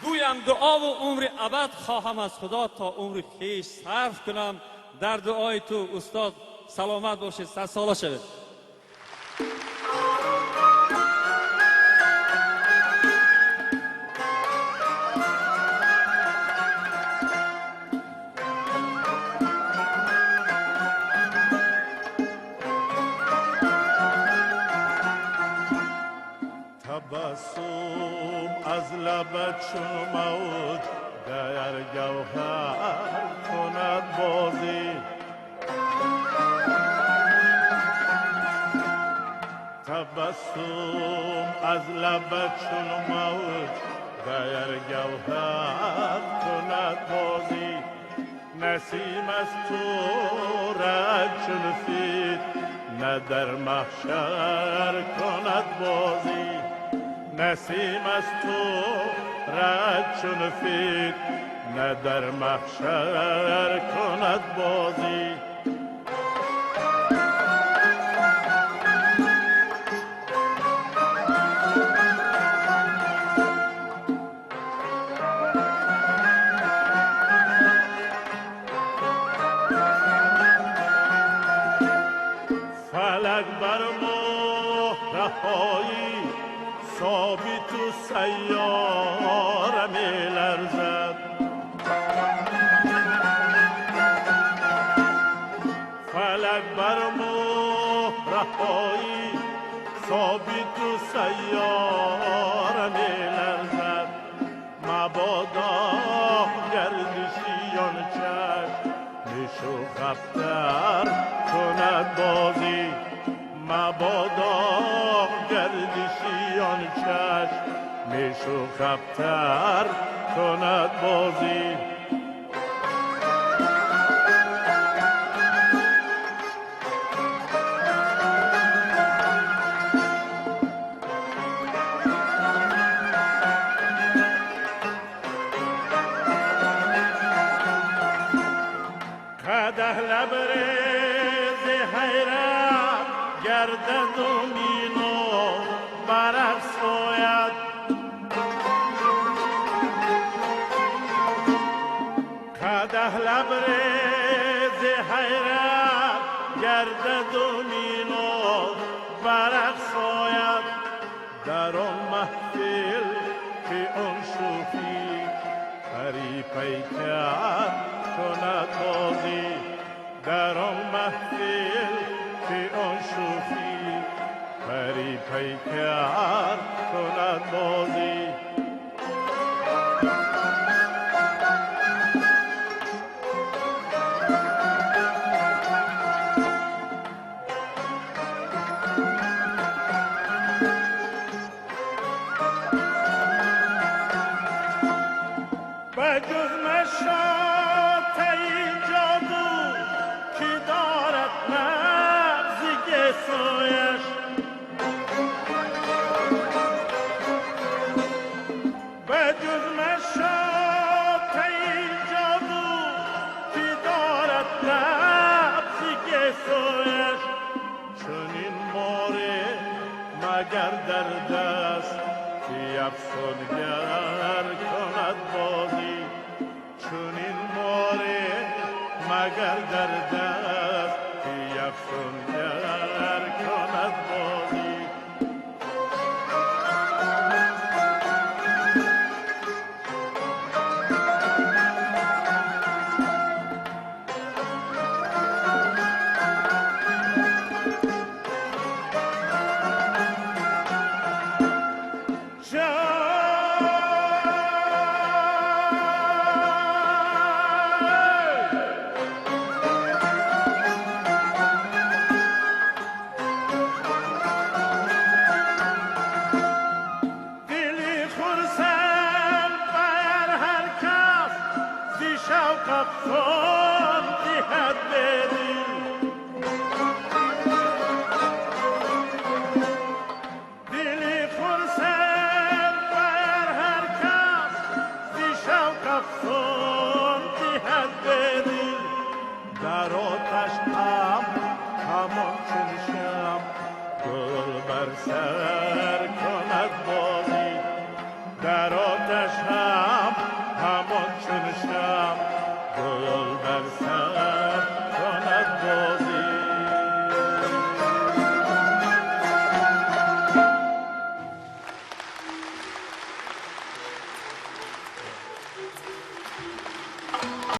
گویم دعا و عمر ابد خواهم از خدا تا عمر خویش صرف کنم در دعای تو. استاد سلامت باشید، 100 ساله شوید. تبسم از لبت چون موج در گوهر کند بازی، تبسم از لبت چون موج در گوهر کند بازی، نسیم از تو رد چون فید نه در محشر کند بازی، نسیم از تو رد چون فید نه در محشر کند بازی. فلک بر مهرهایی ثابت و سیاره می لرزد، فلک بر مهرهایی ثابت و سیاره می لرزد، مبادا گردشیان چشم نشو خفتر کند بازی، مبادا گردشیان چشم میشو خفتر کند بازی. قدح لبریز حیرت گردد و مینو برافزاید، قدح لبریز حیرت گردد و مینو برافزاید، در آن محفل که آن شوخی پری پیکر کند بازی، در آن محفل که آن شوخی پری پیکر کند بازی. بجز مشاط این جادو که دارد نبض گسایش، بجز مشاط این جادو که دارد نبض گسایش، چنین ماره مگر در دست که افسونگر کند بازی، چنین ماره مگر در دست که افسونگر کند بازی. خون دهد بدل، دلی خرسند بر هر کس زی شوق خون دهد بدل، در آتش همان چون شم گل بر سر کند بازی، در